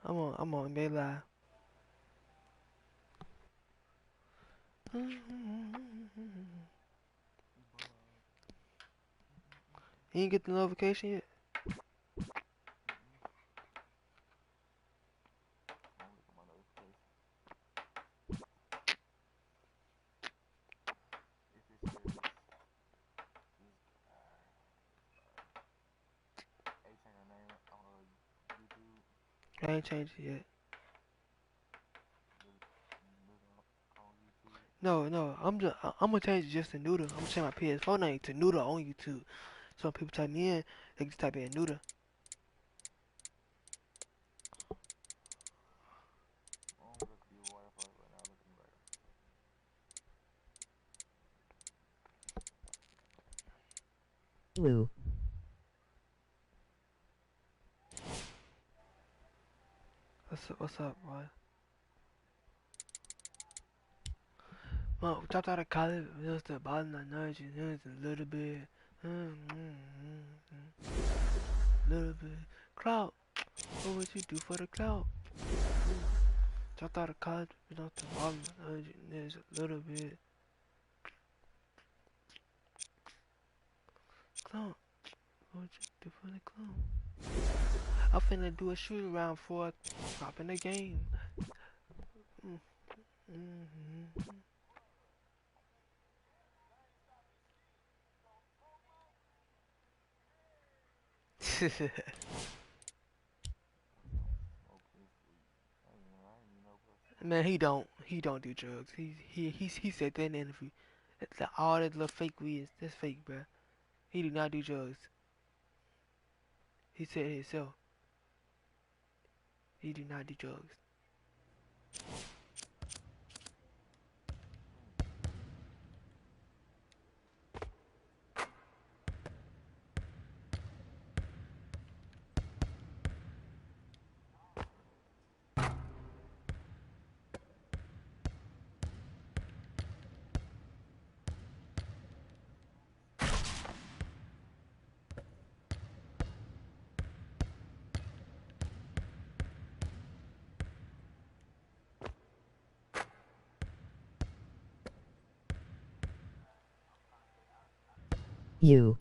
I'm on gay live. You ain't get the notification yet? I ain't changed it yet. No, I'm gonna change it just to Knooda. I'm gonna change my PS4 name to Knooda on YouTube. So when people type me in, they can just type in Knooda. Blue. What's up, boy? Well, dropped out of college, just the bottom of energy, just a little bit, little bit. Clout, what would you do for the clout? Dropped out of college, just the bottom of energy, just a little bit. Clout, what would you do for the clout? I'm finna do a shoot around before I drop in the game. Mm, mm, mm. Man, he don't do drugs. He said that in the interview. All that little fake weed, that's fake, bruh. He do not do drugs. He said it himself. He do not do drugs. You.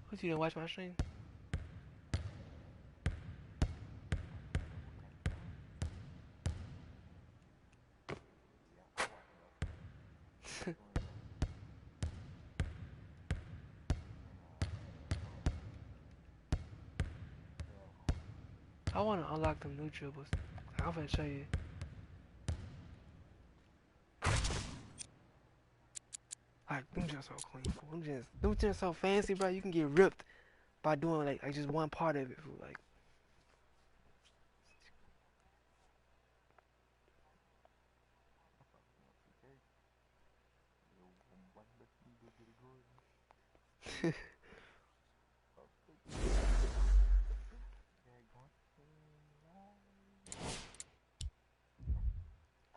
What you didn't watch my stream? I wanna unlock them new dribbles. I'm finna show you. Like them just so clean. Fool. Them just so fancy, bro. You can get ripped by doing like just one part of it. Fool. Like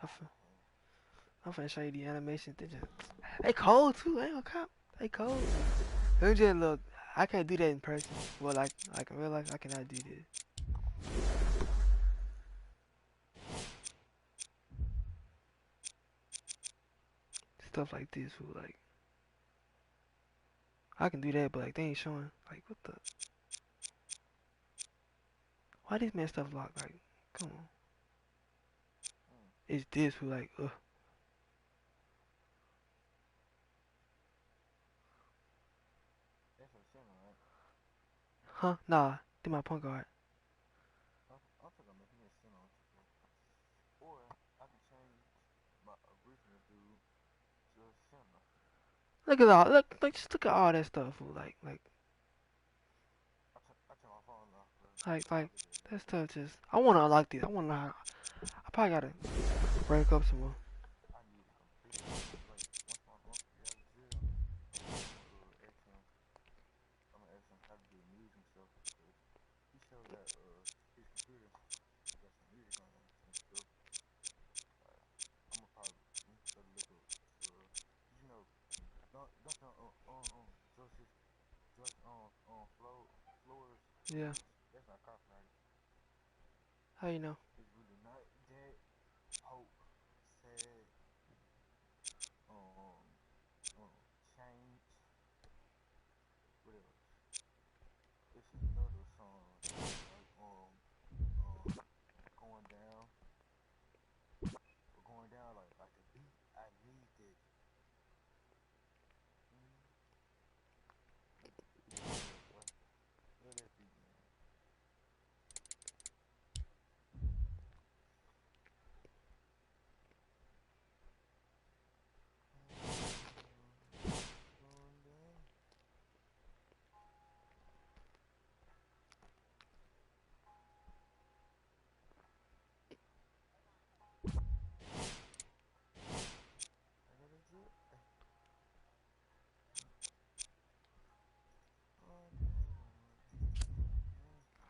I'm fin- I'm finna show you the animations. They cold too. I ain't gonna cop. They cold. Them just look. I can't do that in person. Well, like in real life, I cannot do this stuff like this. Fool. Like I can do that, but like they ain't showing. Like what the? Why this man stuff locked? Like come on. It's this. Fool. Like huh? Nah. Do my point guard. Look at all. Look. Just look at all that stuff. Fool. Like. Like that stuff just. I want to unlock these. I want to know how. I probably gotta break up some more. Yeah. How you know?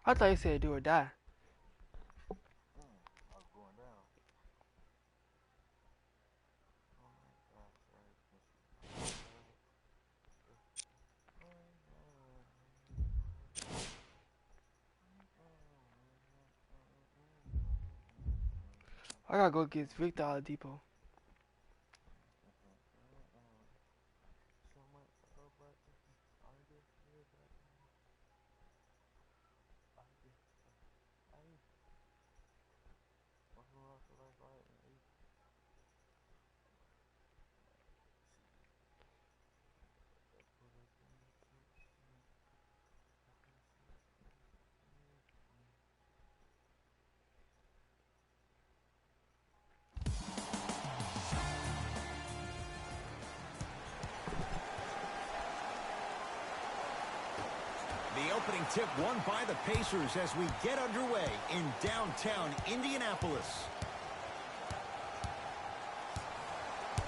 I thought you said do or die. I gotta go get Victor out of depot. The opening tip won by the Pacers as we get underway in downtown Indianapolis.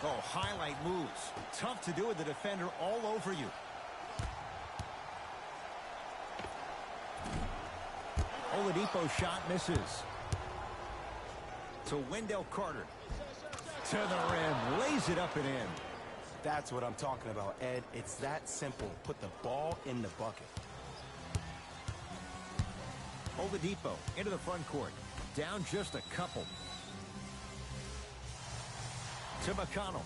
Oh, highlight moves. Tough to do with the defender all over you. Oladipo shot misses. To Wendell Carter. To the rim. Lays it up and in. That's what I'm talking about, Ed. It's that simple. Put the ball in the bucket. Oladipo into the front court. Down just a couple. To McConnell.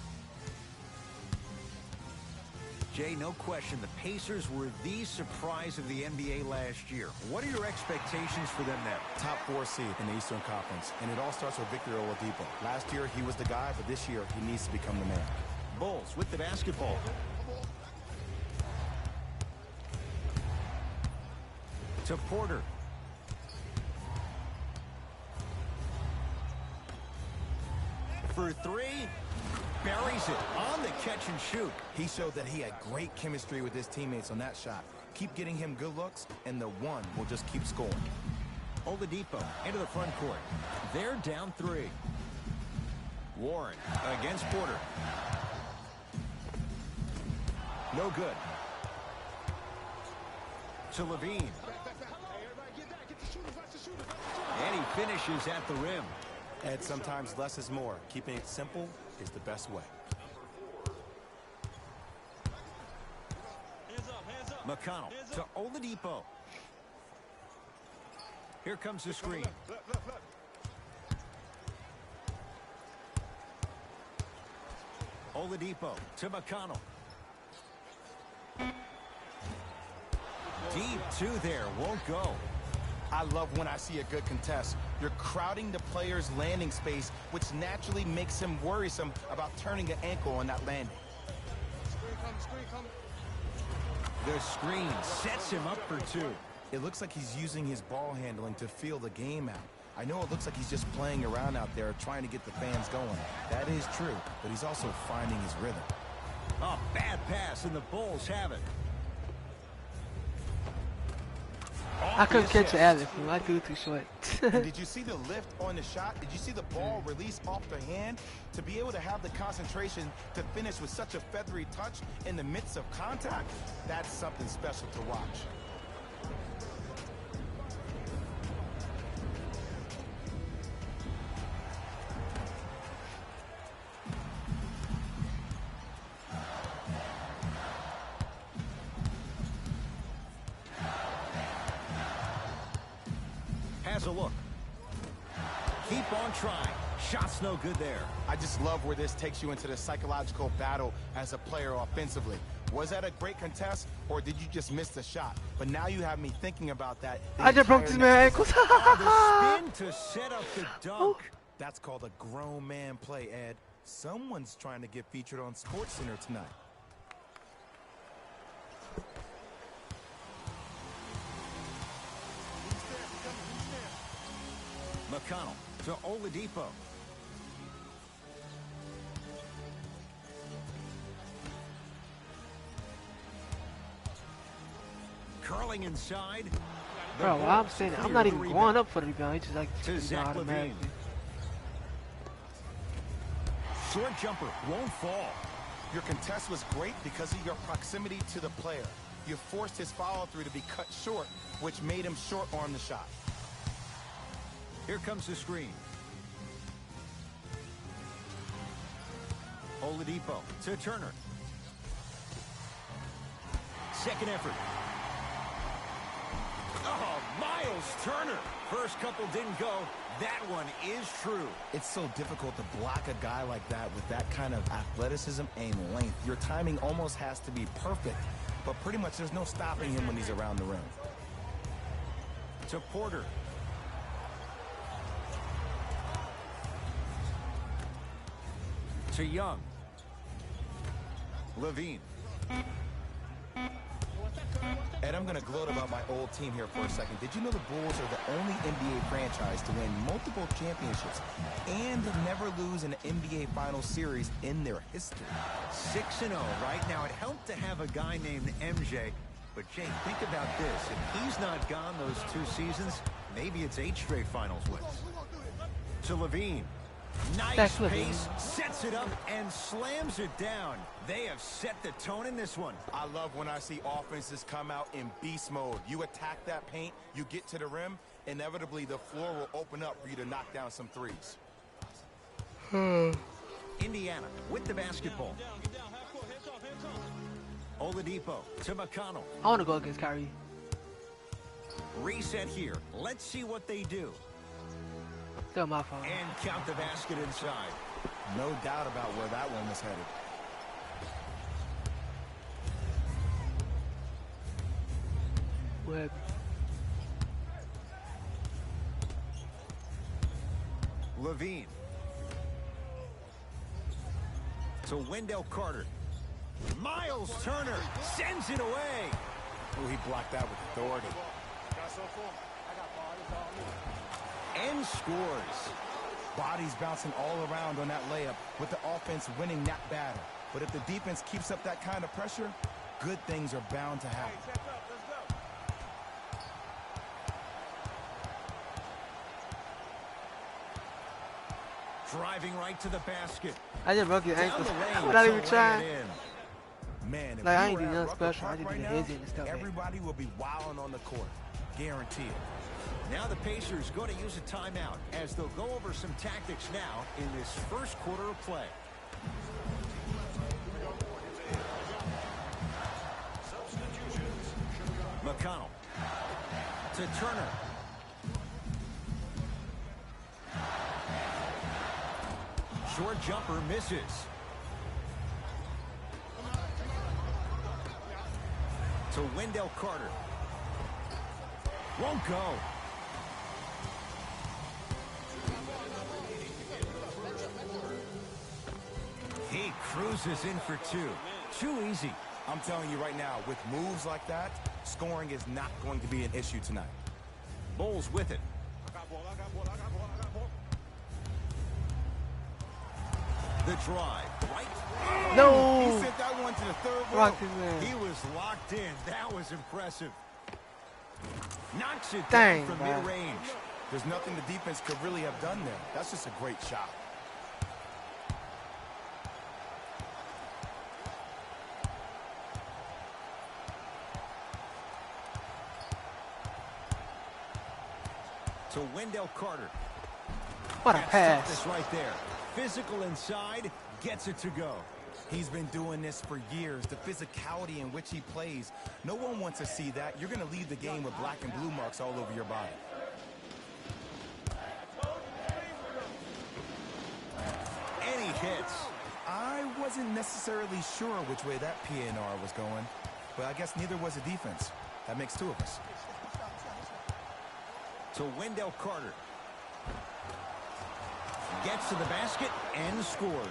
Jay, no question, the Pacers were the surprise of the NBA last year. What are your expectations for them now? Top 4 seed in the Eastern Conference, and it all starts with Victor Oladipo. Last year, he was the guy, but this year, he needs to become the man. Bulls with the basketball. To Porter. For three. Buries it on the catch and shoot. He showed that he had great chemistry with his teammates on that shot. Keep getting him good looks, and the one will just keep scoring. Oladipo into the front court. They're down 3. Warren against Porter. No good. To Levine. And he finishes at the rim. Ed, sometimes less is more. Keeping it simple is the best way. McConnell to Oladipo. Here comes the screen. Oladipo to McConnell. Deep 2 there, won't go. I love when I see a good contest. You're crowding the player's landing space, which naturally makes him worrisome about turning an ankle on that landing. The screen sets him up for 2. It looks like he's using his ball handling to feel the game out. I know it looks like he's just playing around out there trying to get the fans going. That is true, but he's also finding his rhythm. A bad pass, and the Bulls have it. I Off the couldn't catch the assist. alley. I threw too short. And did you see the lift on the shot? Did you see the ball release off the hand? To be able to have the concentration to finish with such a feathery touch in the midst of contact, that's something special to watch. Has a look. Keep on trying. Shot's no good there. I just love where this takes you into the psychological battle as a player offensively. Was that a great contest, or did you just miss the shot? But now you have me thinking about that. I just broke this man's ankles. Oh, the spin to set up the dunk. That's called a grown man play, Ed. Someone's trying to get featured on SportsCenter tonight. McConnell to Oladipo. Curling inside. Bro, while I'm saying I'm not even going up for the rebound. It's just like To Zach Levine. Short jumper won't fall. Your contest was great because of your proximity to the player. You forced his follow-through to be cut short, which made him short-arm the shot. Here comes the screen. Oladipo to Turner. Second effort. Oh, Miles Turner. First couple didn't go. That one is true. It's so difficult to block a guy like that with that kind of athleticism and length. Your timing almost has to be perfect, but pretty much there's no stopping him when he's around the rim. To Porter. To Young. Levine. Ed, I'm going to gloat about my old team here for a second. Did you know the Bulls are the only NBA franchise to win multiple championships and never lose an NBA Finals series in their history? 6-0 right now. It helped to have a guy named MJ. But, Jay, think about this. If he's not gone those 2 seasons, maybe it's 8 straight finals wins. To Levine. Nice pace, sets it up, and slams it down. They have set the tone in this one. I love when I see offenses come out in beast mode. You attack that paint, you get to the rim, inevitably the floor will open up for you to knock down some threes. Indiana with the basketball. Oladipo to McConnell. I want to go against Kyrie. Reset here. Let's see what they do. Still my fault. And count the basket inside. No doubt about where that one was headed. Web. Levine. To Wendell Carter. Miles Turner sends it away. Oh, he blocked that with authority. And scores. Bodies bouncing all around on that layup with the offense winning that battle. But if the defense keeps up that kind of pressure, good things are bound to happen. Driving right to the basket. I just broke your Down ankles. the lane I'm not to even lay trying. it in. Man, if Like, I we ain't were do at nothing Rucker special. I Park just right did now, his and stuff. everybody will be wilding on the court. Guaranteed. Now the Pacers going to use a timeout as they'll go over some tactics now in this first quarter of play. McConnell to Turner. Short jumper misses. To Wendell Carter. Won't go. He cruises in for 2. Too easy. I'm telling you right now, with moves like that, scoring is not going to be an issue tonight. Bulls with it. The drive, right? No! He sent that one to the third row. Rock his man. He was locked in. That was impressive. Knocks it down Dang, from man. mid-range. There's nothing the defense could really have done there. That's just a great shot. To Wendell Carter. What a That's pass. toughness right there. Physical inside, gets it to go. He's been doing this for years. The physicality in which he plays. No one wants to see that. You're going to leave the game with black and blue marks all over your body. And he hits. I wasn't necessarily sure which way that PNR was going, but I guess neither was the defense. That makes two of us. To Wendell Carter. Gets to the basket and scores.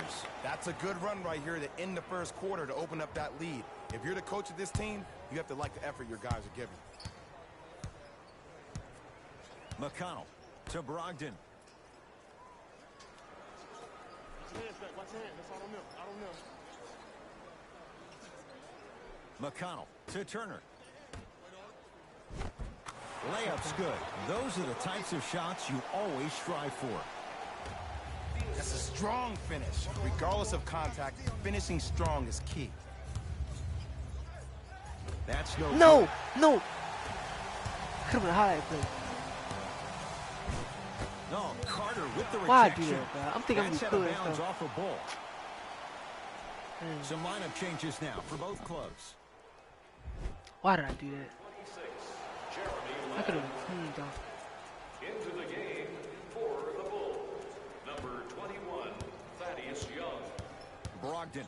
That's a good run right here to end the first quarter to open up that lead. If you're the coach of this team, you have to like the effort your guys are giving. McConnell to Brogdon. McConnell to Turner. Layup's good. Those are the types of shots you always strive for. That's a strong finish. Regardless of contact, finishing strong is key. That's no No, no. Could have been a highlight play. No, Carter with the Why rejection. do that, bro? I'm thinking I'm That's gonna out be of cool and bounds stuff. off a ball. Some lineup changes now for both clubs. Why did I do that? I could have cleaned off. Into the game for the Bulls, number 21, Thaddeus Young. Brogdon.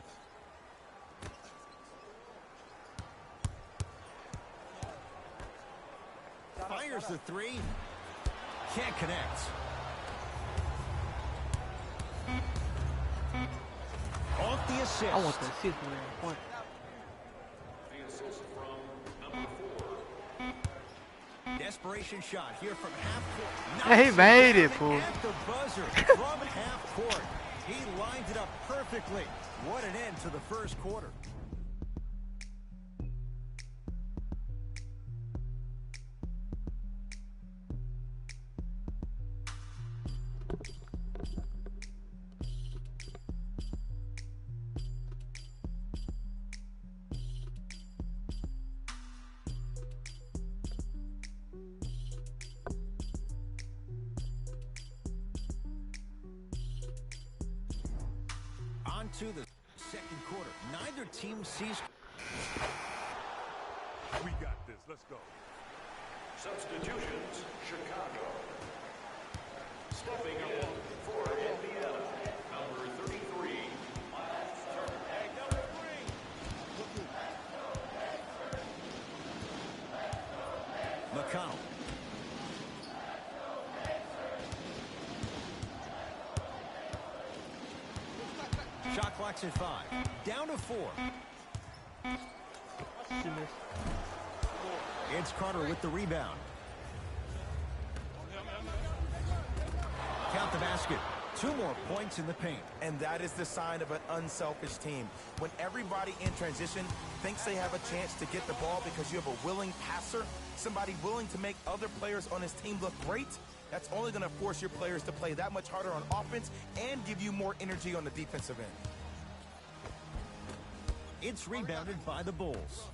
Fires the three. Can't connect. Off the assist. I want the assist for that point. The assist from number 4. Desperation shot here from half court. Hey, he Knocks made down it, fool. At the buzzer from half court. He lined it up perfectly. What an end to the first quarter. On to the second quarter. Neither team sees. We got this. Let's go. Substitutions, Chicago. Stepping in for Indiana, number 33, Miles Turner. McConnell. Shot clock's at 5. Down to 4. She missed. It's Carter with the rebound. Count the basket. 2 more points in the paint. And that is the sign of an unselfish team. When everybody in transition thinks they have a chance to get the ball because you have a willing passer, somebody willing to make other players on his team look great, that's only going to force your players to play that much harder on offense and give you more energy on the defensive end. It's rebounded by the Bulls.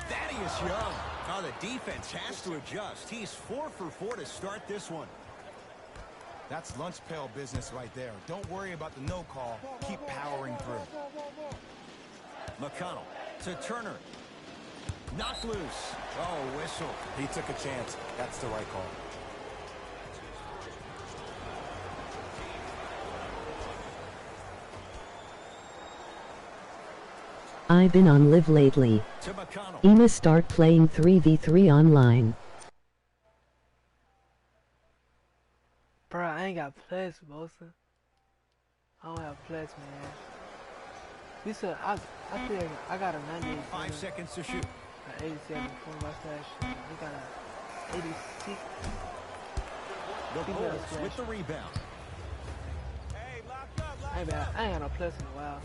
Thaddeus Young. Now the defense has to adjust. He's 4 for 4 to start this one. That's lunch pail business right there. Don't worry about the no call. Keep powering through. McConnell to Turner. Knocked loose. Oh, whistle. He took a chance. That's the right call. I've been on live lately. To McConnell. Ema start playing 3v3 online. Bro, I ain't got plus, Bosa. I don't have plus, man. We said I think I got a 98. 5 seconds to shoot. 87 from my stash. We got a 86. The Keep it Bulls up, with the rebound. I ain't got no plus in a while.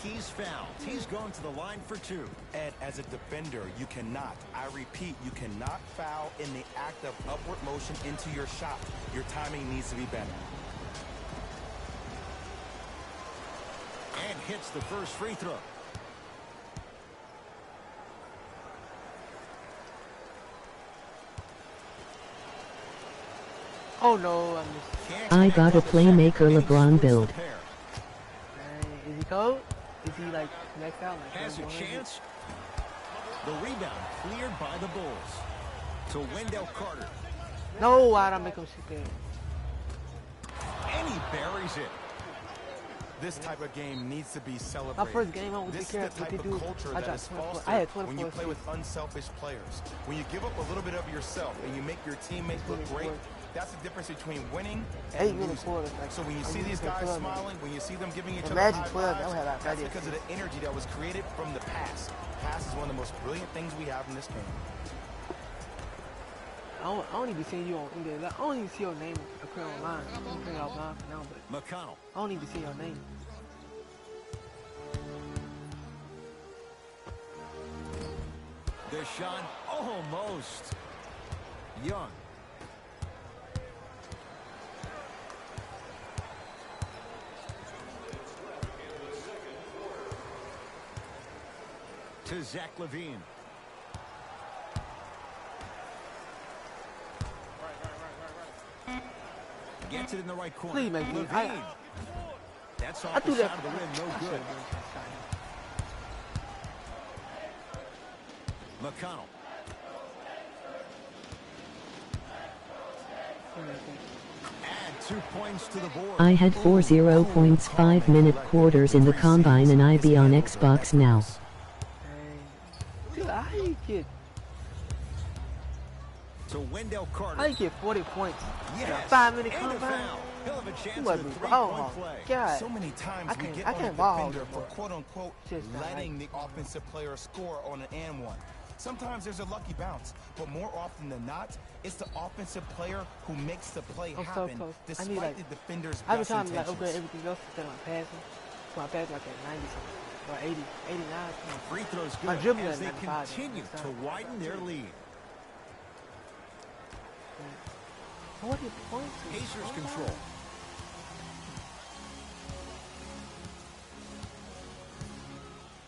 he's fouled. He's going to the line for 2. And as a defender, you cannot, I repeat, you cannot foul in the act of upward motion into your shot. Your timing needs to be better. And hits the first free throw. Oh no, I missed. I got a playmaker LeBron build. Dang, is he cold? Is he like maxed out? Like Has a 100? chance. The rebound cleared by the Bulls. To Wendell Carter. No, why don't make him shoot there? And he buries it. This type of game needs to be My celebrated. first game on with This the is kids, the what type they of do. culture I that dropped is 24. fostered I had when 24 you play with assists. unselfish players. When you give up a little bit of yourself and you make your teammates look great, that's the difference between winning and 8 minutes losing. quarters. Like, So when you see these guys smiling, when you see them giving each other Imagine high 12, that fives, would have like that's 30 because of the energy that was created from the past. Pass is one of the most brilliant things we have in this game. I don't even see you on India. I don't even see your name appear online. I'm playing offline for now, but McConnell. I don't even see your name. Deshaun almost. Young. To Zach Levine. Gets it in the right corner. Please make me. Levine. That's I off the threw side that. of the rim, no good. McConnell. Add 2 points to the board. I had 4 0.5-minute quarters in the combine and I be on Xbox now. Dude, how you get? To Wendell Carter. How you get 40 points? Yes. 5-minute And a combine. foul. He'll have a chance You at a must be three-point wrong. play. God. So many times I we can't- get I on a can't ball defender for anymore. quote-unquote Just not letting right. the offensive player score on an and one. Sometimes there's a lucky bounce, but more often than not, it's the offensive player who makes the play I'm so happen close. I despite need, like, the defender's I've been best trying to like intentions. upgrade everything else instead of my passing. So my pass like at 90 something, or 80, 89. Free throws My good dribbling as at they 95, continue that's to not- widen their lead. 40 points. is Pacers so control. bad.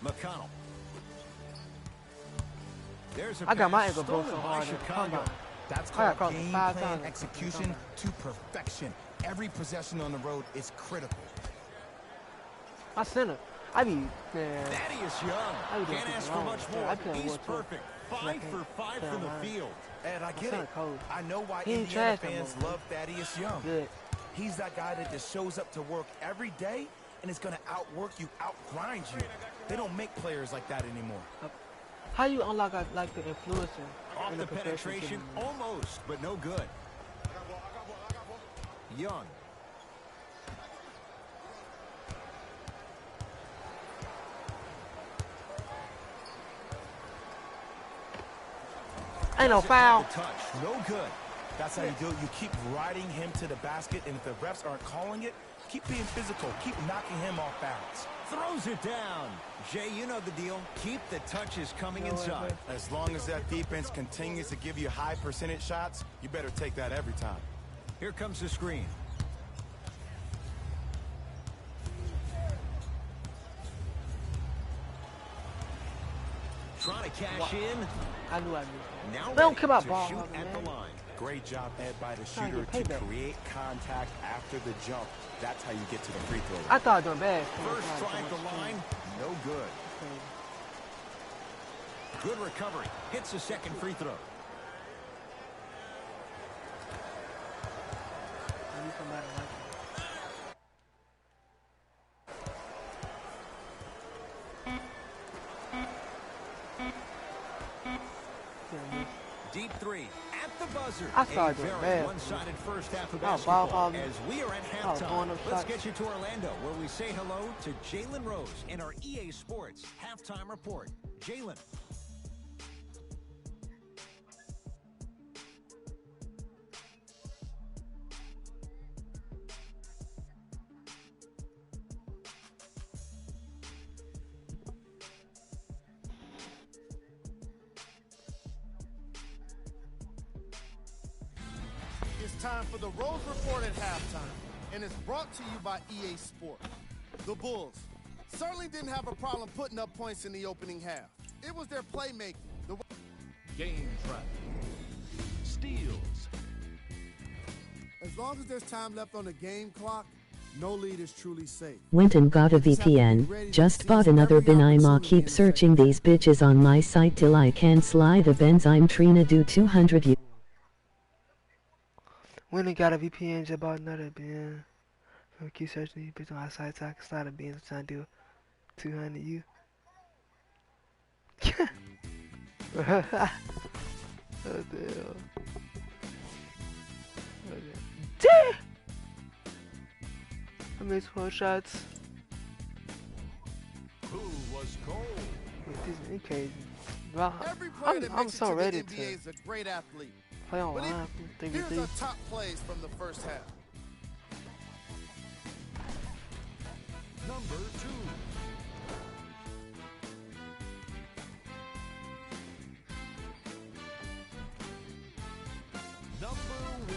McConnell. There's a I got my pass ankle broke so stolen by hard in the Chicago. combine. That's I got called caught game 5 plan times. execution to perfection. Every possession on the road is critical. My center. I be, man. Thaddeus I Young was doing can't ask something for wrong. much Yeah, more. I couldn't He's work too. perfect. I 5 for can't 5 stay from the online. field. And I My get son it. cold. I know why He ain't Indiana trash no fans more. love Thaddeus Young. Good. He's that guy that just shows up to work every day and is going to outwork you, outgrind you. They don't make players like that anymore. How you unlock like the influencer Off in the professional penetration, team? almost, but no good. Young. Ain't no Doesn't have foul. the touch. No good. That's how you do it. You keep riding him to the basket, and if the refs aren't calling it, keep being physical. Keep knocking him off balance. Throws it down. Jay, you know the deal. Keep the touches coming No, inside. As long as that defense continues to give you high percentage shots, you better take that every time. Here comes the screen. Trying to cash in. I knew I missed Now They don't ready care about to ball shoot hawking, at the man. line. Great job, Ed, by the Trying to shooter get to payback. create contact after the jump. That's how you get to the free throw line. I thought I was doing bad. First try at the line, no good. Good recovery. Hits the second free throw. Deep three at the buzzer. I A started doing very bad. one-sided first half of I was basketball ball-fogging. as we are at I was throwing halftime. up Let's shots. get you to Orlando, where we say hello to Jalen Rose in our EA Sports halftime report. Jalen. time for the Rose Report at halftime, and it's brought to you by EA Sport. The Bulls certainly didn't have a problem putting up points in the opening half. It was their playmaking. Game track. Steals. As long as there's time left on the game clock, no lead is truly safe. Went and got a VPN. Just bought another bin. I'ma keep searching these bitches on my site till I can slide a benzyme Trina do 200 you. Went and got a VPN, just bought another bin. I'm keep searching these bitches on my site so I can slide a bin. I'm trying to do 200 you. Oh damn. Oh damn. Damn! I missed 4 shots. Who was cold? This is crazy. Wow. Every player that I'm makes it so to ready the NBA to is a great athlete. play But online. here's our top plays from the first half. Number 2. Number 1.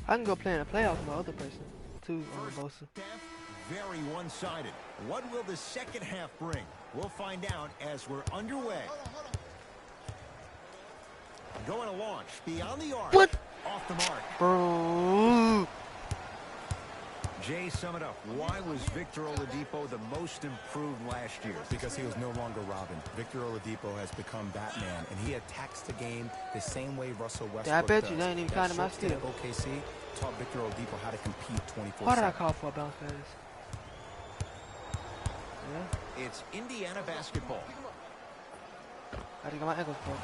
I can go play in the playoffs with my other person too, Bosa. Half, very one-sided. What will the second half bring? We'll find out as we're underway. Going to launch beyond the arc. What? Off the mark. Bro. Jay, sum it up. Why was Victor Oladipo the most improved last year? Because he was no longer Robin. Victor Oladipo has become Batman, and he attacks the game the same way Russell Westbrook Yeah, I bet does. you that ain't even That counting my short stint steal. at OKC taught Victor Oladipo how to compete 24/7. Why did I call for a bounce pass? Yeah, It's Indiana basketball. I think my ankle's broken.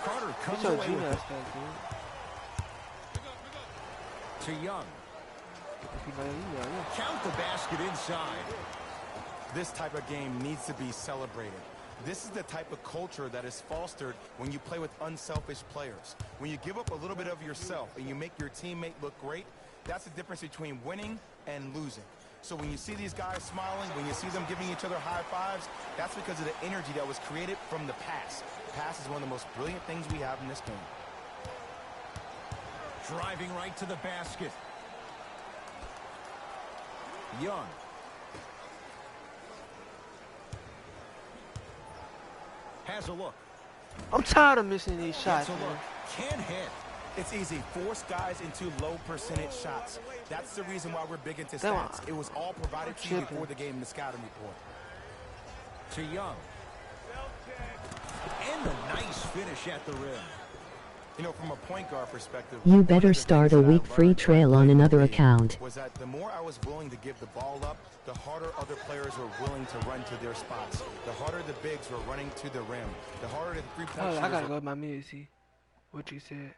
Carter comes It's your away junior with it stuff, dude. to Young. If you know, you know, yeah. Count the basket inside. This type of game needs to be celebrated. This is the type of culture that is fostered when you play with unselfish players. When you give up a little bit of yourself and you make your teammate look great, that's the difference between winning and losing. So when you see these guys smiling, when you see them giving each other high fives, that's because of the energy that was created from the pass. Pass is one of the most brilliant things we have in this game. Driving right to the basket. Young. Has a look. I'm tired of missing these shots, Gets a look. man. Can't hit. It's easy. Force guys into low percentage shots. That's the reason why we're big into Damn, stats. It was all provided to you tripping. before the game in the scouting report. To Young. And a nice finish at the rim. You know, from a point guard perspective, You one of better the start things a that I week free learned trail playing on another the game account. was that the more I was willing to give the ball up, the harder other players were willing to run to their spots. The harder the bigs were running to the rim. The harder the three-point Oh, I shooters gotta were go with my music. See what you said.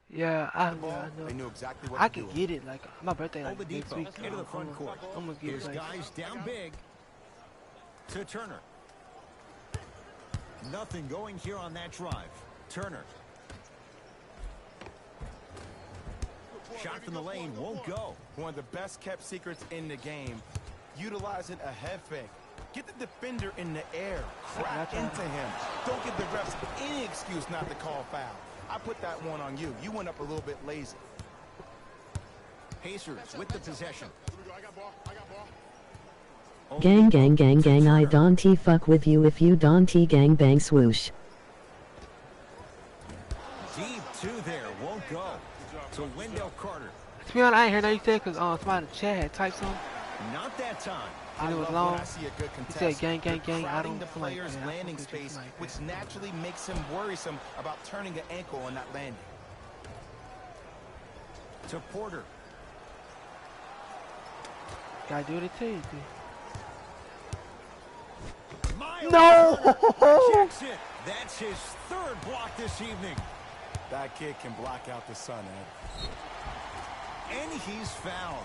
Yeah, I ball. They know. knew exactly what I to can do. get it. Like my birthday, like next Oladipo week. into the front court. I'm gonna get His it. guys down big. To Turner. Nothing going here on that drive. Turner. Shot from the lane won't go. One of the best kept secrets in the game, utilizing a head fake. Get the defender in the air, crack into him. Don't give the refs any excuse not to call foul. I put that one on you. You went up a little bit lazy. Pacers with the possession. Gang gang gang gang I don't fuck with you if you don't gang bang swoosh. Deep two there, won't go. To Wendell Carter. To be honest, I ain't hear nothing you said because somebody in the chat had typed something. Not that time. And it was love long. when I see a good He contest. said gang gang They're gang. I crowding don't the feel like player's that. I landing don't feel space, like that. which naturally makes him worrisome about turning an ankle on that landing. To Porter. Gotta do what it takes. Miles No! Turner checks it. That's his third block this evening. That kid can block out the sun, Ed. And he's fouled.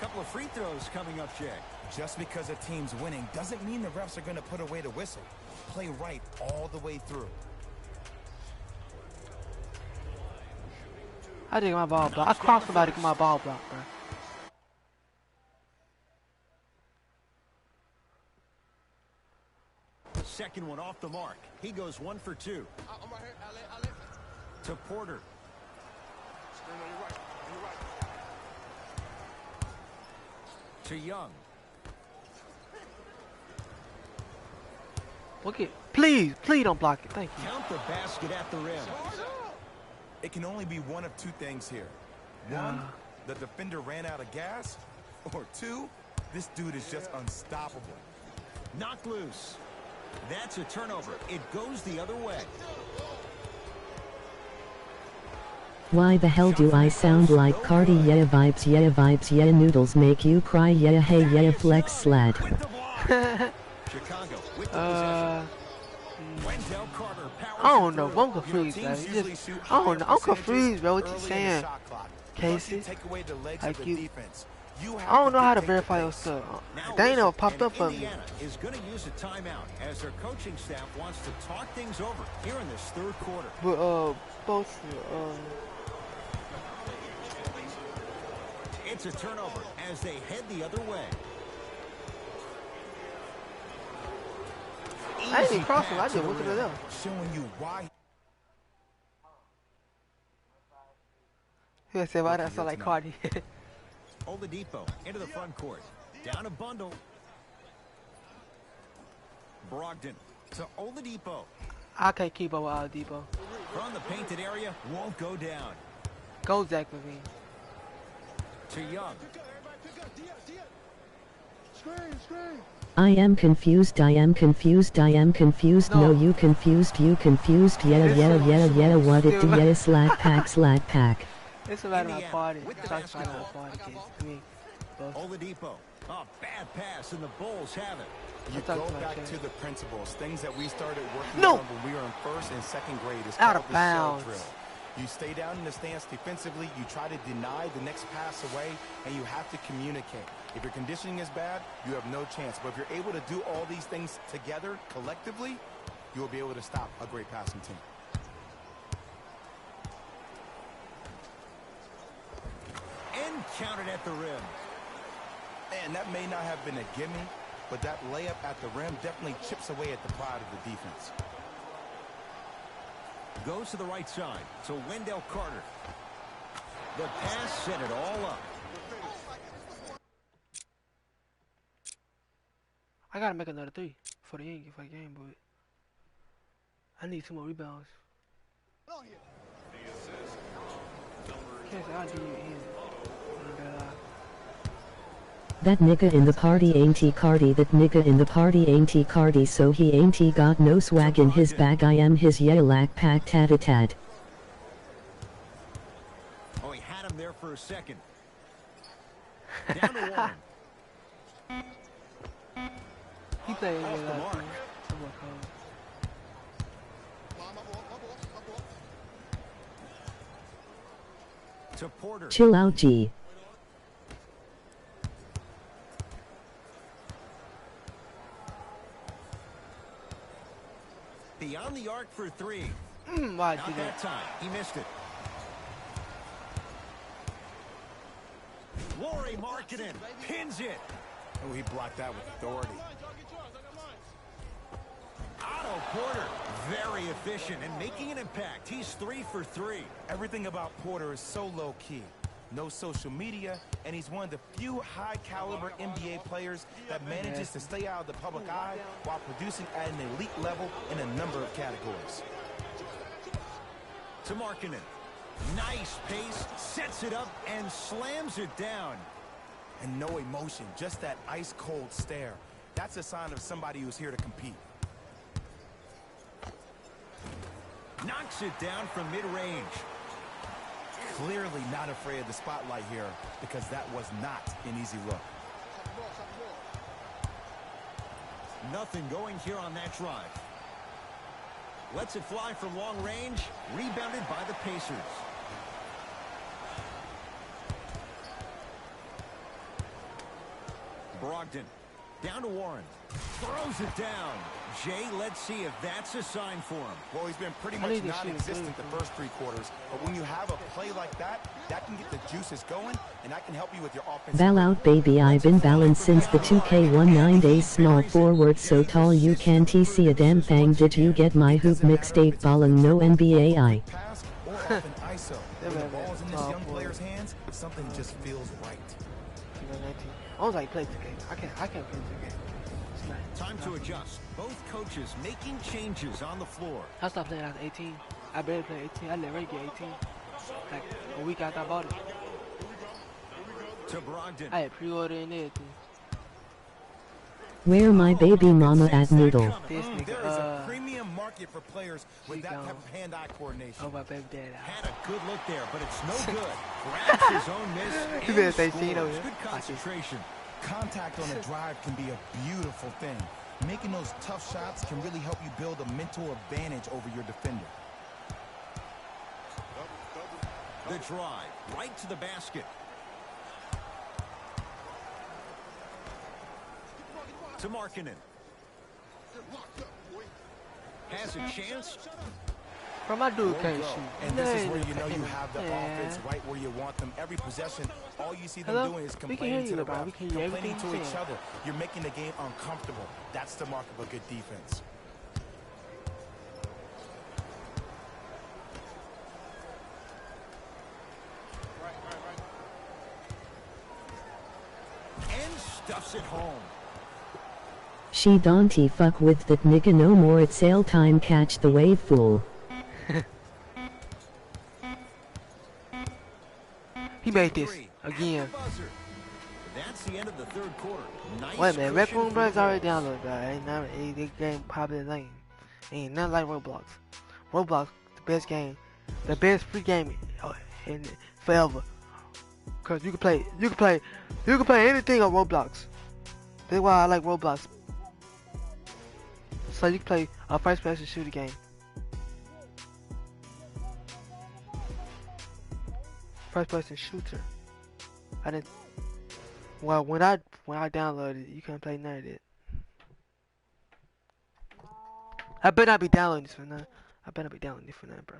Couple of free throws coming up, Jay. Just because a team's winning doesn't mean the refs are going to put away the whistle. Play right all the way through. I did my ball block. I crossed somebody with my ball block, bro. second one off the mark. He goes 1 for 2. I'm right here. Ale. To Porter. Screen on your right. To Young. Okay, please don't block it. Thank you. Count the basket at the rim. It can only be one of two things here. One, the defender ran out of gas. Or two, this dude is just unstoppable. Knocked loose. That's a turnover. It goes the other way. Why the hell do I sound like Cardi? Yeah vibes, yeah noodles make you cry, yeah hey, yeah flex slad. With the block. Chicago with the possession. Wendell Carter powers I don't know. through. I'm confused, man. I don't know. I'm confused, bro. What you saying, Casey? Like you. I don't know how to verify your stuff. They ain't never popped up for me. Indiana is going to use a timeout as their coaching staff wants to talk things over here in this third quarter. But both It's a turnover as they head the other way. I didn't even cross him. I just went to the left. Showing you why. He said, "Why that sound like Cardi?" Oladipo into the front court. Down a bundle. Brogdon to Oladipo. I can't keep up with Oladipo. From the painted area, won't go down. Go Zach Levine. To Young. I am confused, no you confused, yeah, what it do, yeah, slack pack. It's about my party. It's like about my party, kids. I mean, both. Oladipo. Oh, bad pass, and the Bulls have it. You go back to the principles, things that we started working No. on when we were in first and second grade. Is Out called of the shell bounds. drill. You stay down in the stance defensively, you try to deny the next pass away, and you have to communicate. If your conditioning is bad, you have no chance. But if you're able to do all these things together, collectively, you will be able to stop a great passing team. And counted at the rim. And that may not have been a gimme, but that layup at the rim definitely chips away at the pride of the defense. Goes to the right side. So Wendell Carter. The pass set it all up. I gotta make another 3 for the game, but I need 2 more rebounds. Can't say I'll do you in. That nigga in the party ain't he Cardi, that nigga in the party ain't he Cardi, so he ain't he got no swag in his bag, I am his lack pack tad. Oh, he had him there for a second. Down to one. He played Off the mark. To Porter. Chill out G. Beyond the arc for 3. Why Not did that time. He missed it. Laurie Markkinen pins it. Oh, he blocked that with authority. Otto Porter, very efficient and making an impact. He's 3 for 3. Everything about Porter is so low-key. No social media, and he's one of the few high-caliber NBA players that manages to stay out of the public eye while producing at an elite level in a number of categories. To Markkinen. Nice pace, sets it up, and slams it down. And no emotion, just that ice-cold stare. That's a sign of somebody who's here to compete. Knocks it down from mid-range. Clearly not afraid of the spotlight here, because that was not an easy look. Nothing going here on that drive. Lets it fly from long range. Rebounded by the Pacers. Brogdon Down to Warren. Throws it down. Jay, let's see if that's a sign for him. Well, he's been pretty much non-existent the first 3 quarters, but when you have a play like that, that can get the juices going, and that can help you with your offense. Ball out baby, I've been balanced since the 2K19 days. Small forward so tall you can't see a damn thing. Did you get my hoop mixtape? Ballin' no NBA I. Pass or off an ISO. When the ball's in this young player's hands, something just feels right. I was like, play the game. I can't play the game. It's not. Time to adjust. Both coaches making changes on the floor. I stopped playing after 18. I barely played 18. I didn't really get 18. Like a week after I bought it. To Brogdon. I had pre-order and everything. Where my baby mama at Noodle? This nigga, There is a premium market for players with that type of hand-eye coordination. Oh, my baby dad. Had a good look there, but it's no good. Grabs his own miss You better and say scores. Gino, yeah. Good concentration. Contact on a drive can be a beautiful thing. Making those tough shots can really help you build a mental advantage over your defender. The drive, right to the basket. To Markkanen. Has a chance. Bro, my dude Won't can't go. shoot. And this is where you know you have the offense right where you want them. Every possession, all you see them Hello? doing is We can hear complaining to you, the LeBron. ref, We can hear complaining everything to you're each saying. other. You're making the game uncomfortable. That's the mark of a good defense. And stuffs it home. She don't fuck with that nigga no more. It's sale time. Catch the wave, fool. He made this again. That's the end of the third quarter. Nice Wait a minute, Rec cushion Room for Break's the already Bulls. downloaded, bro. Ain't this game popular lane. Ain't nothing like Roblox. Roblox, the best game, the best free game in forever. Cause you can play anything on Roblox. That's why I like Roblox. So you can play a first-person shooter game. First-person shooter. I didn't. Well, when I downloaded it, you couldn't play none of it. I better not be downloading this for nothing. I better not be downloading this for nothing, bro.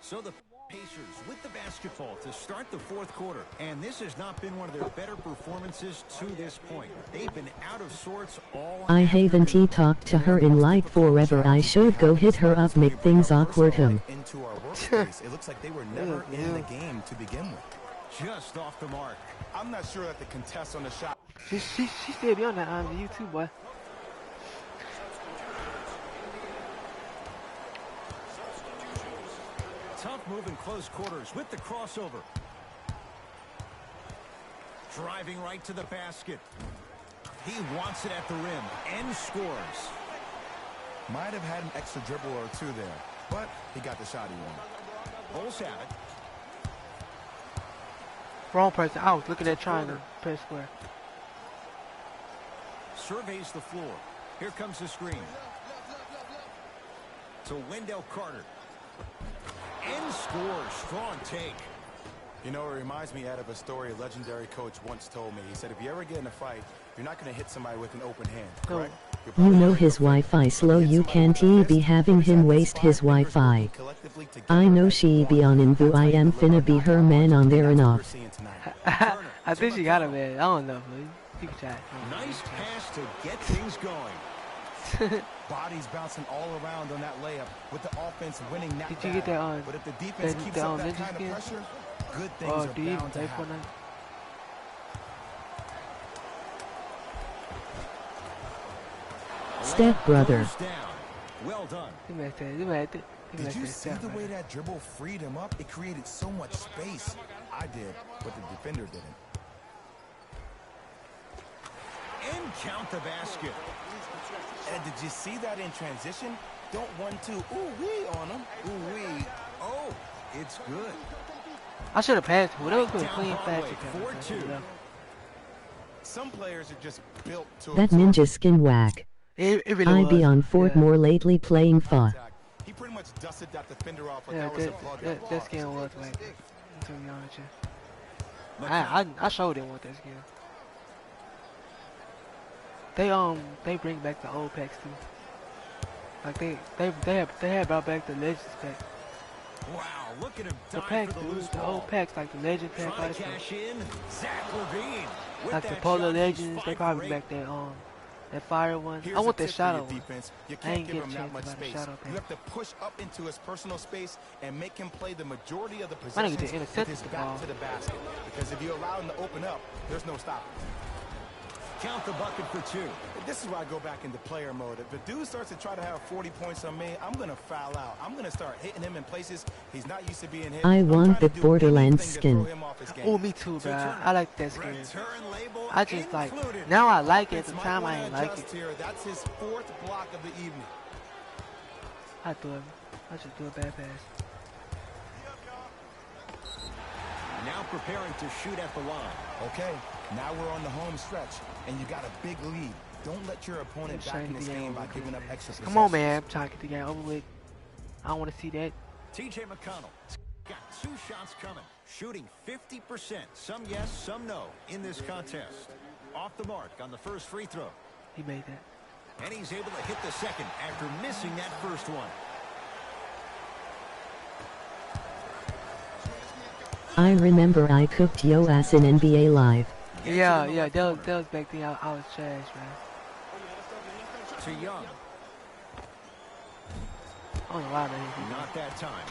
So the Pacers with the basketball to start the fourth quarter. And this has not been one of their better performances to this point. They've been out of sorts all I haven't talked to her in like forever. I should go hit her up, make things awkward him. Into our workspace. It looks like they were never in the game to begin with. just off the mark. I'm not sure that the contest on the shot. She still be on that YouTube, boy. Tough move in close quarters with the crossover. Driving right to the basket. He wants it at the rim and scores. Might have had an extra dribble or two there, but he got the shot he wanted. Bulls have it. Wrong person. I was looking at triangle, press square. Surveys the floor. Here comes the screen. To Wendell Carter. And scores. Strong take. You know, it reminds me, Ed, of a story a legendary coach once told me. He said, if you ever get in a fight, you're not going to hit somebody with an open hand, correct? You know his Wi-Fi slow, you can't be having him waste his Wi-Fi. I know she be on in boo, I am finna be her man on there and off. I think she got a man. I don't know, but you can try. Nice pass to get things going. Bodies bouncing all around on that layup with the offense winning that Did you get that on? But if the defense keeps up that kind of pressure, good things Oh, are do you even bound to play happen. Fortnite? Step brother. Goes down. Well done. You messed that. You messed it. Did you see the way that dribble freed him up? It created so much space. I did, but the defender didn't. And count the basket. And did you see that in transition? Don't 1-2 ooh-wee on him. Ooh-wee. Oh, it's good. I should have passed. Whatever was Down clean Broadway, fast. 4-2. Some players are just built to That absorb ninja skin whack. It really I was. be on Fort Yeah. more lately playing Fa. contact. He pretty much dusted that defender off like Yeah, that was a plug. that skin was like. To be honest with you. McCown. I showed him what that skin. they bring back the old packs too. Like they have brought back the Legends pack. Wow, look at him The dive packs, for the dude, loose the ball. old packs like the Legend pack, Trying like to cash in. Zach Levine. With the that Polar shot, he's Legends. They 5 probably for bring 8. back that fire one. Here's I want a that tip for your shadow one. defense. You I can't ain't give get him a that chance much about the space. shadow You pack. have to push up into his personal space and make him play the majority of the Might not get possessions to with intercept his the back ball. to the basket. Because if you allow him to open up, there's no stopping. Count the bucket for 2. This is why I go back into player mode. If the dude starts to try to have 40 points on me, I'm going to foul out. I'm going to start hitting him in places he's not used to being hit. I I'm want trying to the do Borderlands anything to throw skin. him off his game. Oh, me too, bro. I like that skin. Return label I just like included. now I like it. At the Offense time might I wanna ain't like adjust it. here. That's his 4th block of the evening. I just do a bad pass. Now preparing to shoot at the line. Okay, now we're on the home stretch, and you got a big lead. Don't let your opponent Just back trying in to this get the game game by over giving with, up man. extra Come on, possessions. man. I'm trying to get the game over with. I don't want to see that. TJ McConnell got 2 shots coming, shooting 50%. Some yes, some no in this contest. Off the mark on the first free throw. He made that. And he's able to hit the second after missing that first one. I remember I cooked yo ass in NBA Live. Yeah, that was back then. I was trash, man. To Young. I don't know why, man. Not that time.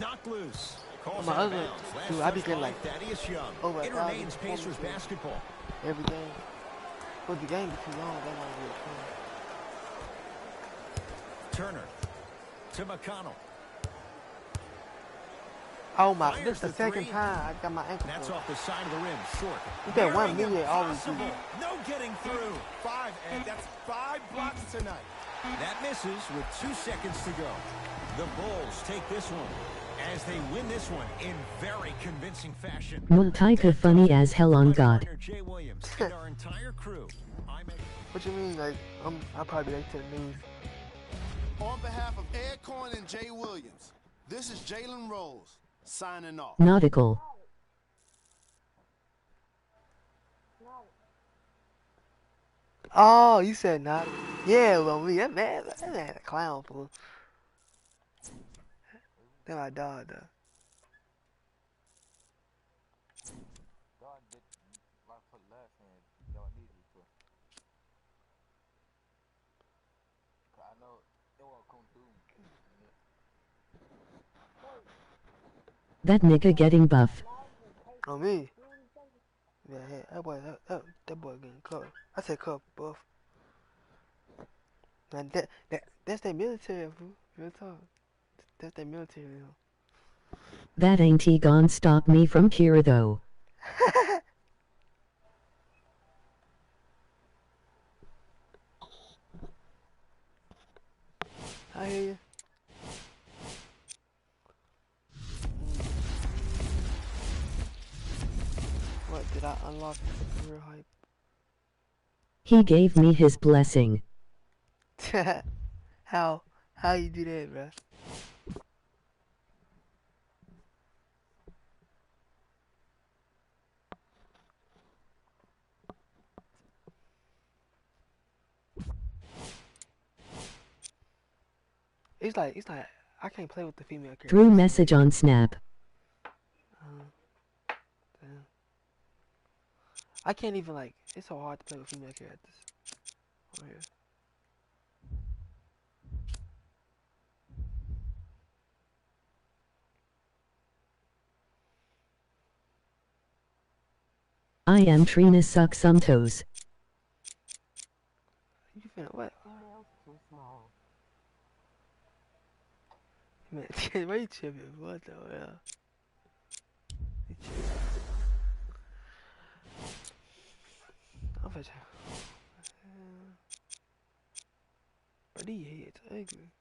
Knocked loose. Calls My out of other bounds. Last dude, I be touch getting by like Thaddeus Young. over It 1,000 remains Pacers points basketball. every game. But the game be too long. That might be a Turner to McConnell. Oh my! Fires This is the the second three. time I got my ankle. That's broke. off the side of the rim, short. You got one Nearing million always do. impossible. No getting through. 5, and that's 5 blocks tonight. That misses with 2 seconds to go. The Bulls take this one as they win this one in very convincing fashion. Multika funny as hell on My God. partner, Jay Williams, and our entire crew. What you mean? Like I'll probably late to the news. On behalf of Ed Cohen and Jay Williams, this is Jalen Rose signing off. Nautical. Oh, you said not? Yeah, well, me that man a clown fool. Then I died though. That nigga getting buff. Oh me? Yeah, that boy getting cut. I said cut buff. Man, that's their military, fool. Real talk. That's their military. You know. That ain't he gon' stop me from Kira though. I hear you. What did I unlock the career He gave me his blessing. hype? How you do that, bruh? It's like I can't play with the female character. Through message on Snap. Damn. I can't even like. It's so hard to play with female characters. Oh, yeah. I am Trina suck some toes. You finna what? Man, why you tripping? What the hell? You tripping. I'm finna try. But these heads ugly.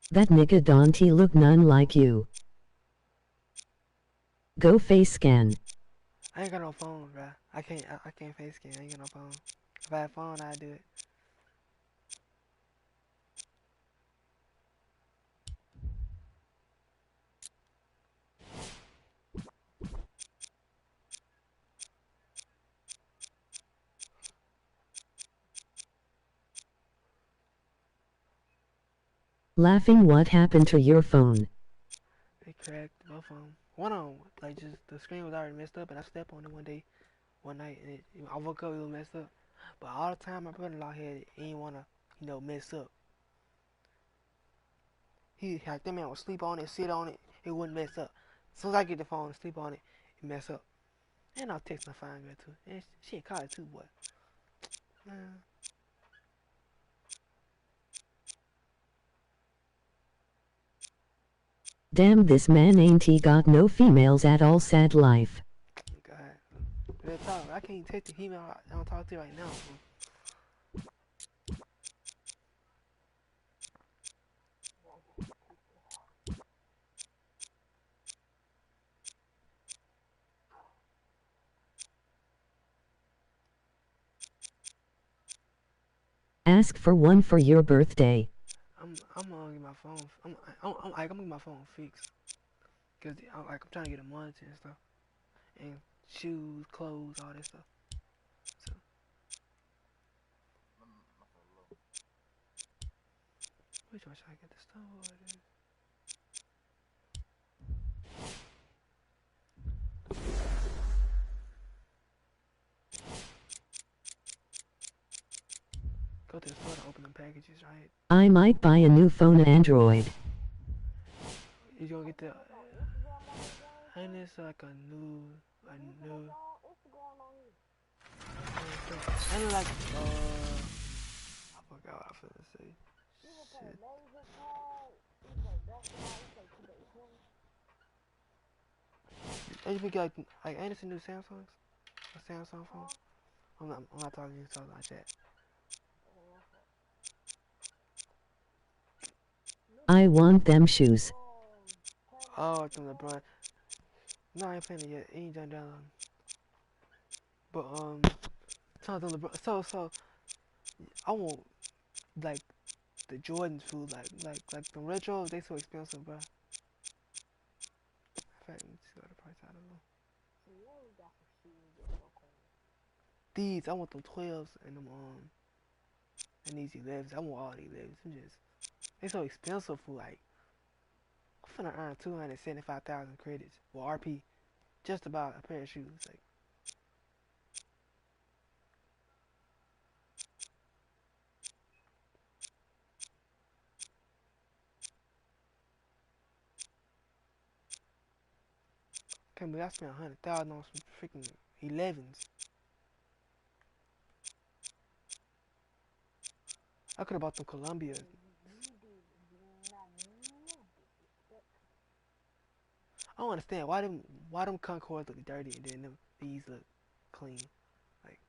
That nigga Dante look none like you. Go face scan. I ain't got no phone, bro. I can't face scan. I ain't got no phone. If I had a phone, I'd do it. Laughing, what happened to your phone? It cracked both of them. One of them, like just the screen was already messed up, and I stepped on it one night, and I woke up, it was messed up. But all the time, my brother-in-law had it, he didn't wanna, mess up. He like that man would sleep on it, sit on it, it wouldn't mess up. As soon as I get the phone and sleep on it, it mess up. And I'll text my fine girl too. And she in college too, boy. Man. Damn, this man ain't he got no females at all, sad life. God. Real talk, I can't text the female I don't talk to right now. Ask for one for your birthday. I'm gonna get my phone. I'm gonna get my phone fixed. Cause I'm trying to get a monitor and stuff, and shoes, clothes, all that stuff. So which one should I get? The store or this? Go to the store to open the packages, right? I might buy a new phone, Android. You gonna get the? Ain't this like a new? Ain't it like I forgot what I was gonna say. Shit. Ain't you forget like ain't this a new Samsung? A Samsung phone? I'm not talking to you something like that. I want them shoes. Oh, it's from LeBron. No, I ain't playing it yet. It ain't done down. But something LeBron. So I want like the Jordan food, like the retros. They so expensive, bro. In fact, let me see what the price. I don't know. These I want them 12s and them and these 11s. I want all the 11s. They so expensive for like. I'm finna earn 275,000 credits with RP just about a pair of shoes. Like, can't believe I spent 100,000 on some freaking 11s. I could have bought them Columbia. I don't understand why them Concords look dirty and then these look clean. Like,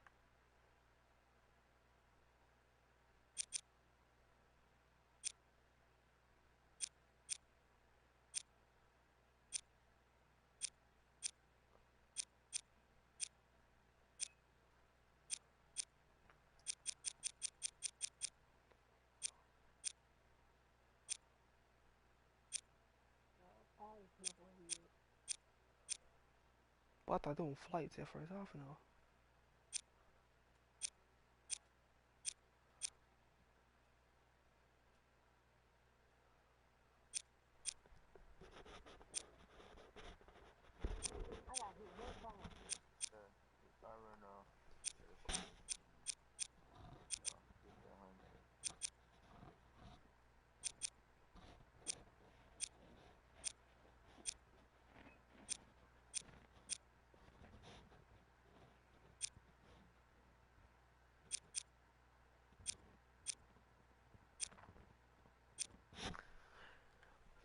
well, I thought doing flights at first. I don't know.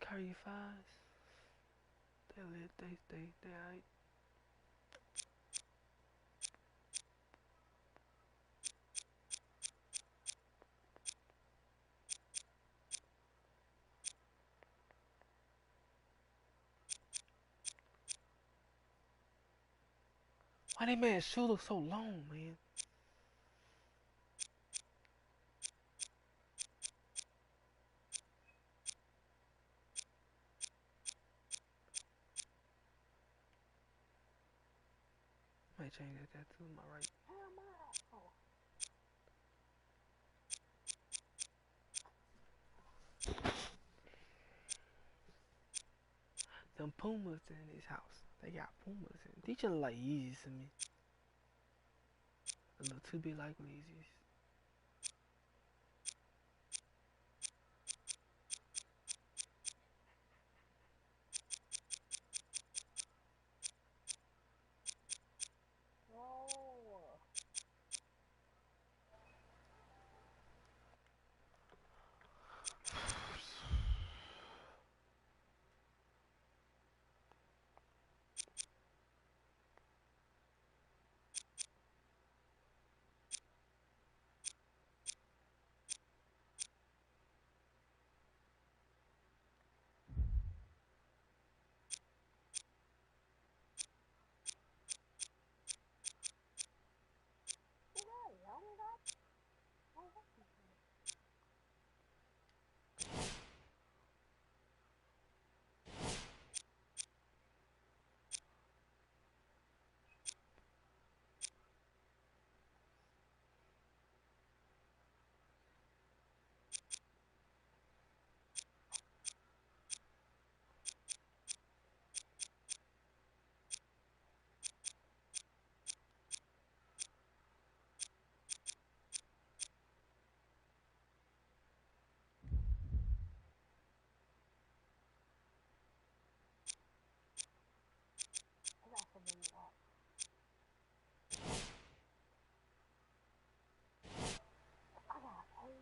Curry fries. They alright. Why they made shoe look so long, man? Might change that to my right. Them Pumas in this house. They got Pumas in. These just like Yeezys to me. A little too big like Yeezys.